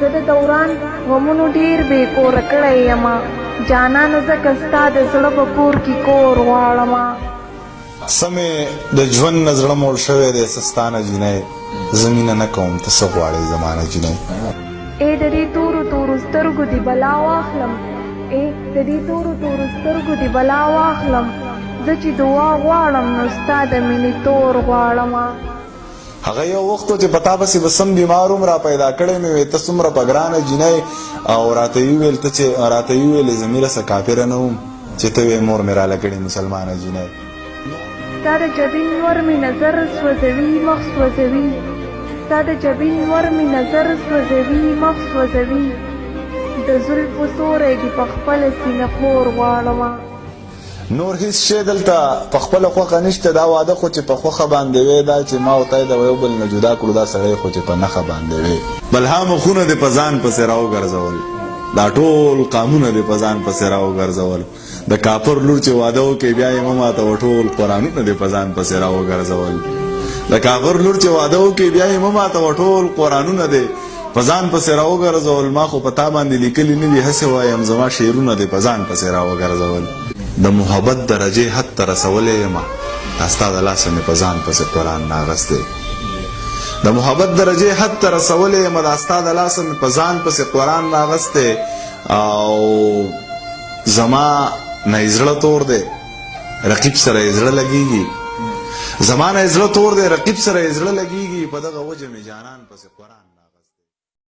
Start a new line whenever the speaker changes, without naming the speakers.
زه د دوران غمونو ډېر بې کوره کړی یمه جانانه ځکه ستا د زړه په کور کې کور غواړمه
سمې د ژوند نه زړه موړ شوی دی سستانه جینۍ زه مینه نه کوم ته څه غواړې زما نه جینۍ
ای د دې تورو تورو سترګو دې بلا واخلم ای د دې تورو تورو سترګو دې بلا واخلم زه چې دعا غواړم نو ستا د مینې تور غواړمه
هغه یو وخت و چې په تا پسې به سم بیمار هم را پیدا کړی مې وې ته څومره په ګرانه جینۍ او راته یې وویل ته چې راته یې وویلې زه میره څه کافره نه وم چې ته وې مور مې راله کړې مسلمانه جینۍ
ستا د جبین نور مې نظر سوځوي مخ سوځوي ستا د جبین نور مې نظر سوځوي مخ سوځوي د زلفو سوری دې په خپله سینه خور غواړمه
نور هیڅ شی دلته په خپله خوښه نشته دا واده خو چې په خوښه باندې وی دا چې ما او تی د یو بل نه جدا کړو دا سړی خو چې په نښه باندې وی بلها مخونه دې په ځان پسې راوګرځول دا ټول قامونه دې په ځان پسې راوګرځول د کافر لور چې واده وکړي بیا یې مه ماتوه ټول قرآنونه دې په ځان پسې راوګرځول د کافر لور چې واده وکړي بیا یې مه ماتوه ټول قرآنونه دې په ځان پسې راوګرځول ما خو په تا باندې لیکلي نه دي هسې وایم زما شعرونه دې په ځان پسې راوګرځول د محبت درجې حد ته رسولی یم دا ستا د لاسه مې په ځان پسې قرآن ناغستی د محبت درجې حد ته رسولی یم دا ستا د لاسه مې په ځان پسې قرآن ناغستی او زما نه یې زړه تور دی رقیب سره یې زړه لګېږي زما نه یې زړه تور دی رقیب سره یې زړه لګېږي په دغه وجه مې جانان پسې قرآن